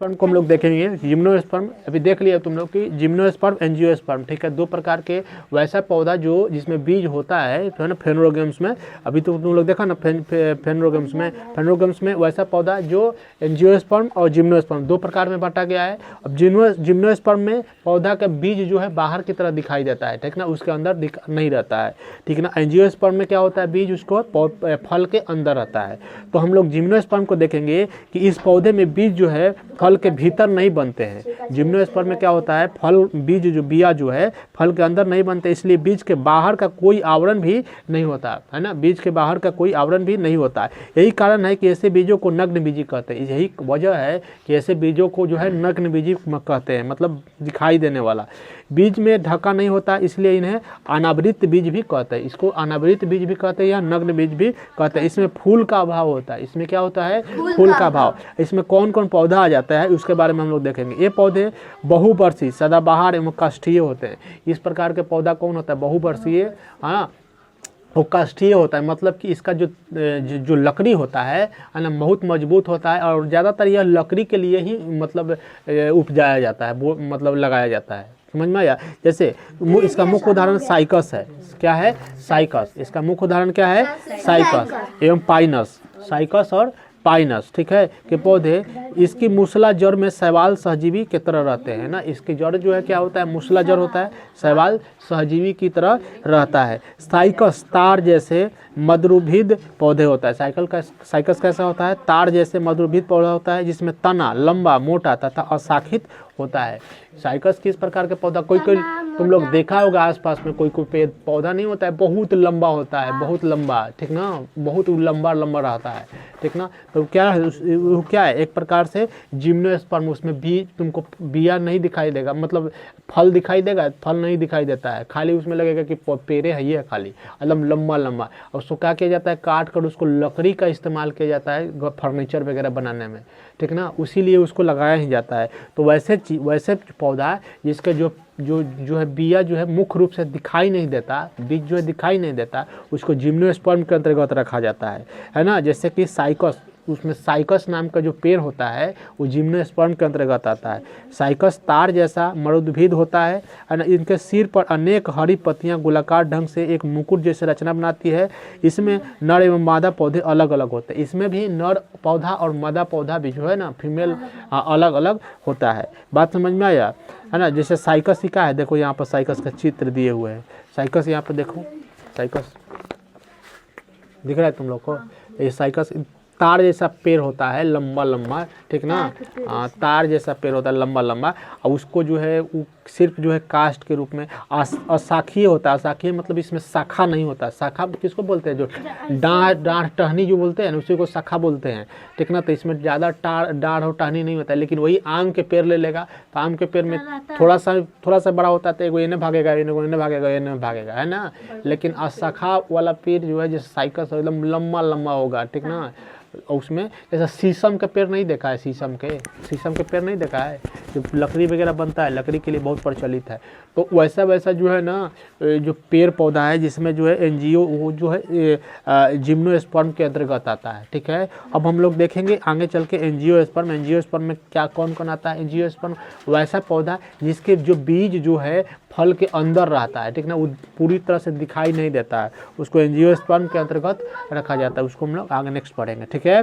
Sperm को हम लोग देखेंगे जिम्नोस्पर्म। अभी देख लिया तुम लोग कि जिम्नोस्पर्म एंजियोस्पर्म, ठीक है, दो प्रकार के वैसा पौधा जो जिसमें बीज होता है तो है ना फेनोरोगम्स में। अभी तो तुम लोग देखा ना फेनोरोगम्स में वैसा पौधा जो एंजियोस्पर्म और जिम्नोस्पर्म दो प्रकार में बांटा गया है। अब जिम्नोस्पर्म में पौधा का बीज जो है बाहर की तरह दिखाई देता है, ठीक ना, उसके अंदर नहीं रहता है, ठीक ना। एंजियोस्पर्म में क्या होता है, बीज उसको फल के अंदर रहता है। तो हम लोग जिम्नोस्पर्म को देखेंगे कि इस पौधे में बीज जो है फल के भीतर नहीं बनते हैं। जिम्नोस्पर्म में क्या होता है, फल बीज जो बिया जो है फल के अंदर नहीं बनते, इसलिए बीज के बाहर का कोई आवरण भी नहीं होता है ना, बीज के बाहर का कोई आवरण भी नहीं होता है। यही कारण है कि ऐसे बीजों को नग्न बीजी कहते हैं। यही वजह है कि ऐसे बीजों को जो है नग्न बीजी कहते हैं, मतलब दिखाई देने वाला। बीज में ढका नहीं होता इसलिए इन्हें अनावृत बीज भी कहते हैं। इसको अनावृत बीज भी कहते हैं या नग्न बीज भी कहते हैं। इसमें फूल का अभाव होता है। इसमें क्या होता है, फूल का अभाव। इसमें कौन कौन पौधा आ जाता है उसके बारे में हम लोग देखेंगे। ये पौधे बहुवर्षीय सदाबहार एवं काष्ठीय होते हैं। इस प्रकार के पौधा कौन होता है, बहुवर्षीय, हाँ, वो काष्ठीय होता है। मतलब कि इसका जो लकड़ी होता है ना बहुत मजबूत होता है और ज़्यादातर यह लकड़ी के लिए ही मतलब उपजाया जाता है, वो मतलब लगाया जाता है। समझ में आया। जैसे इसका मुख्य उदाहरण साइकस है। क्या है, साइकस। इसका मुख्य उदाहरण क्या है, साइकस एवं पाइनस। साइकस और पाइनस, ठीक है, के पौधे इसकी मूसला जड़ में शैवाल सहजीवी की तरह रहते हैं ना। इसकी जड़ जो है क्या होता है, मूसला जड़ होता है, शैवाल सहजीवी की तरह रहता है। साइकस तार जैसे मधुरभिद पौधे होता है। साइकस कैसा होता है, तार जैसे मधुरभिद पौधा होता है जिसमें तना लंबा मोटा तथा अशाखित होता है। साइकस किस प्रकार के पौधा, कोई तुम लोग देखा होगा आसपास में कोई पेड़ पौधा नहीं होता है, बहुत लंबा होता है, बहुत लंबा, ठीक ना, बहुत लंबा लंबा रहता है, ठीक ना। तो क्या है, एक प्रकार से जिम्नोस्पर्म, उसमें बीज तुमको बिया नहीं दिखाई देगा, मतलब फल दिखाई देगा, फल नहीं दिखाई देता है, खाली उसमें लगेगा कि पेड़े है, ये है खाली एकदम लंबा लंबा। और उसको क्या किया जाता है, काट कर उसको लकड़ी का इस्तेमाल किया जाता है फर्नीचर वगैरह बनाने में, ठीक ना, उसी लिए उसको लगाया ही जाता है। तो वैसे पौधा जिसका जो है बिया जो है मुख्य रूप से दिखाई नहीं देता, बीज जो है दिखाई नहीं देता, उसको जिम्नोस्पर्म के अंतर्गत रखा जाता है ना। जैसे कि साइकस, उसमें साइकस नाम का जो पेड़ होता है वो जिम्नोस्पर्म के अंतर्गत आता है। साइकस तार जैसा मरुद्भिद होता है ना। इनके सिर पर अनेक हरी पत्तियां गोलाकार ढंग से एक मुकुट जैसे रचना बनाती है। इसमें नर एवं मादा पौधे अलग अलग होते हैं। इसमें भी नर पौधा और मादा पौधा भी जो है ना, फीमेल अलग अलग होता है। बात समझ में आया है ना। जैसे साइकस ही का है, देखो यहाँ पर साइकस का चित्र दिए हुए हैं। साइकस यहाँ पर देखो, साइकस दिख रहा है तुम लोग को, ये साइकस तार जैसा पेड़ होता है, लंबा लंबा, ठीक ना, तार जैसा पेड़ होता है लंबा लंबा, और उसको जो है वो सिर्फ जो है काष्ठ के रूप में अशाखीय होता है। अशाखीय मतलब इसमें शाखा नहीं होता। शाखा किसको बोलते हैं, जो डाढ़ टहनी जो बोलते हैं ना, उसी को शाखा बोलते हैं, ठीक ना। तो इसमें ज़्यादा डाढ़ और टहनी नहीं होता है। लेकिन वही आम के पेड़ ले लेगा तो आम के पेड़ में थोड़ा सा बड़ा होता है, तो एगो इन्हें भागेगा, इन्हें भागेगा, इन्हें भागेगा, है ना। लेकिन अशाखा वाला पेड़ जो है जैसे साइकस एकदम लंबा लंबा होगा, ठीक ना। उसमें जैसा शीशम का पेड़ नहीं देखा है, शीशम के पेड़ नहीं देखा है, जो लकड़ी वगैरह बनता है, लकड़ी के लिए बहुत प्रचलित है। तो वैसा जो है ना, जो पेड़ पौधा है जिसमें जो है एंजियो वो जो है जिम्नोस्पर्म के अंतर्गत आता है, ठीक है। अब हम लोग देखेंगे आगे चल के एंजियोस्पर्म में क्या कौन कौन आता है। एंजियोस्पर्म वैसा पौधा जिसके जो बीज जो है फल के अंदर रहता है, ठीक ना, वो पूरी तरह से दिखाई नहीं देता है, उसको एंजियोस्पर्म के अंतर्गत रखा जाता है। उसको हम लोग आगे नेक्स्ट पढ़ेंगे, ठीक है।